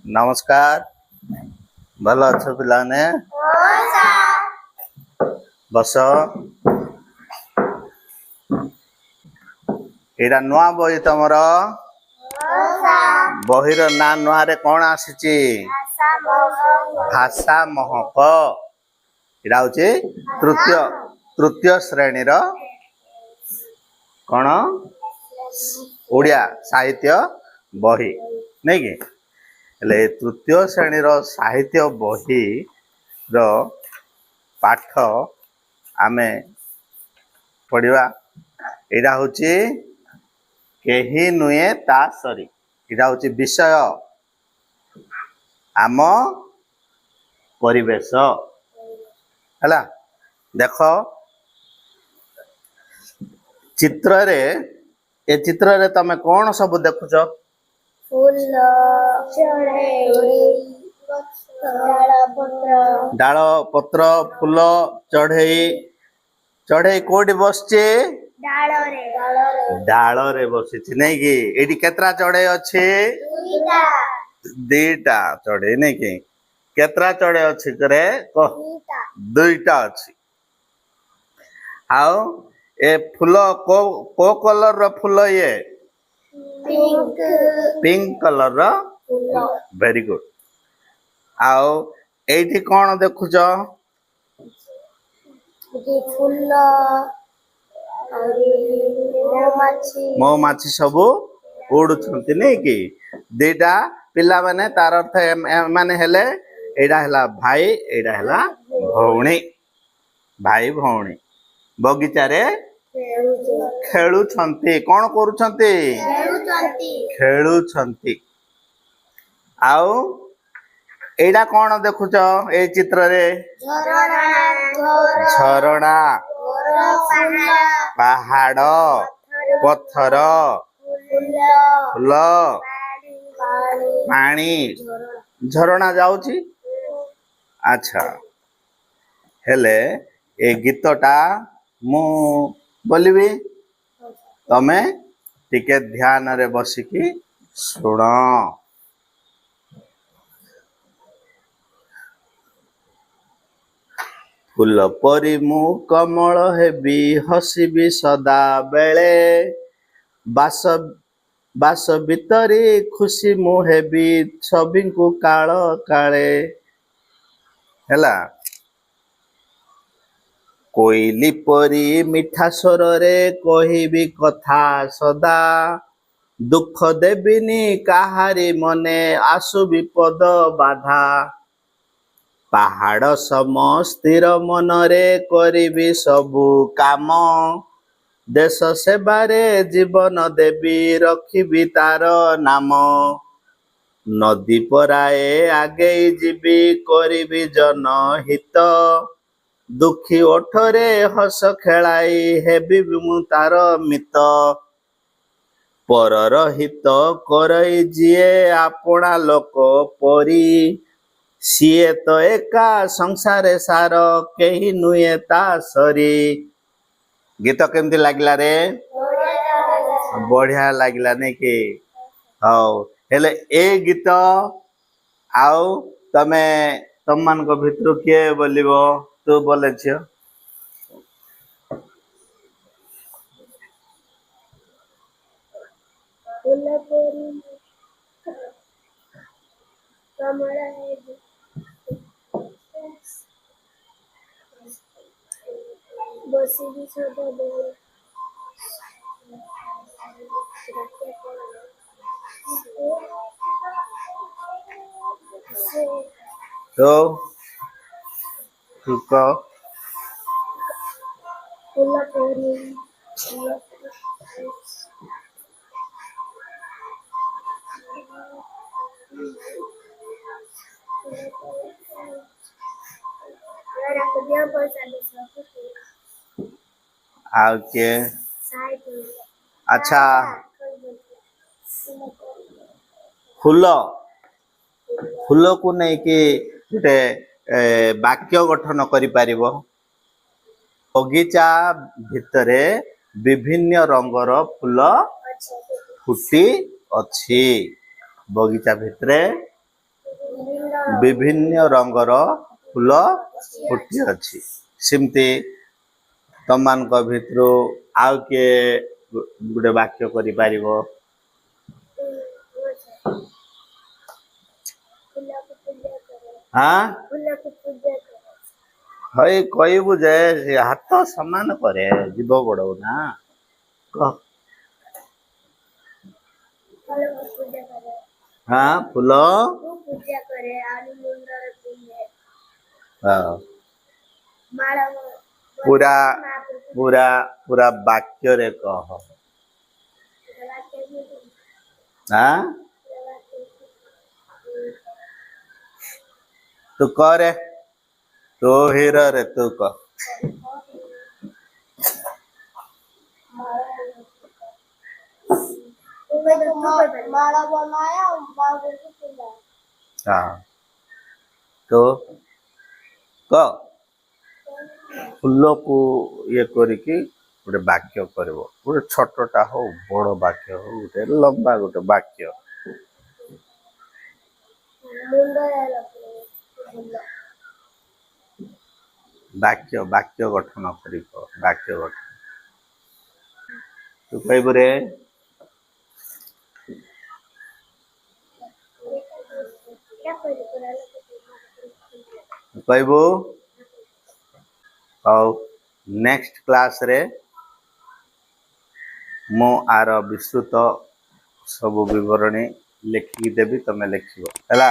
नमस्कार भल अच्छ पिलाने बस एटा नुआ बही तमर बहीर ना नुआ रे कौन आसी भाषा महक एटा हूँ तृतीय तृतीय श्रेणी कौन ओडिया साहित्य बही नहीं कि हेले तृतीय श्रेणी साहित्य बही रो पाठ आमे पढ़िबा एटा हूँ केही नुए ता सरी एटा हूँ विषय आम परिवेश हैला देख चित्र रे ए चित्र रे तमे कौन सब देखुच डाल पत्र फूल चढ़ई चढ़ई कोडी बसचे डाल रे बसी नहीं कि एटी केतरा चढ़ई अच्छे दीटा चढ़ई नहीं कि केतरा चढ़ई अच्छी करे कह दुईटा अच्छी आओ ए फूल को कलर रो फूल ये पिंक कलर रो वेरी गुड आओ एठी कौन देखुच मो माछी सब उड़ुछंती नहीं कि दीटा पिला माने तार अर्थ माने हेले एडा हला भाई एडा हला भौणी भाई भौणी बगीचा रे खेलुछंती कौन करूछंती खेलुछंती आओ एडा कौन देखुच ए चित्र रे झरणा पहाड़ पत्थर फूल पानी झरणा जाउची अच्छा हेले ए गीतटा मु बोलिबी तमे टिके ध्यान रे बसिकी सुन फूल परी मु कमल हेबी हसीबी सदा बेले बास बास भितरी खुशी मु हेबी छवि को काल काले हैला कोइली परी मिठा स्वर रे कहिबी कथा सदा दुख देबिनी काहारी मने आसु विपद बाधा पहाड़ सम स्थिर मन रे करिबी सबु काम देश सेवारे जीवन देवी रखिबी तार नाम नदी पराए आगे जीवी करिबी जनहित दुखी ओठरे हस खेलाई हेबी मु तार मित परर हित करई जिए आपणा लोक परी सीए तो एका संसारे सार केही नुए ता सरी गीत केमती लागला रे बढ़िया लागला नहीं कि हाउ हेले ए गीत आउ तमे तम मान को भितर के बोलिबो तू बोले छियो तो तुक के अच्छा फूल फूल को नहीं कि गोटे वाक्य गठन करि पारिबो बगीचा भितरे विभिन्न रंगर फूल फुटी अच्छी बगीचा भितरे विभिन्न रंगर फूल फुटी अछि सिमती तमान को भितरो आउ के गुडे वाक्य करि पारिबो हाँ हई कहबू जे हाथ समान करे जीव बड़ ना कह हाँ फूल पूजा करे आनी मुंडर पिंधे हाँ पूरा पूरा पूरा वाक्य रे कह हाँ तू कह रे तो हीरो रे तू कह माला बनाया हाँ तो कह फूल को ये करिकी गोटे वाक्य करबो गोटे छोटटा हो बड़ वाक्य हो गोटे लंबा गोटे वाक्य वाक्य वाक्य गठन करिको वाक्य गठन तू कहबू रे कहबू और नेक्स्ट क्लास रे मो आर विस्तृत सब विवरणी लिखिकी देवी तमे लिखिबो हैला।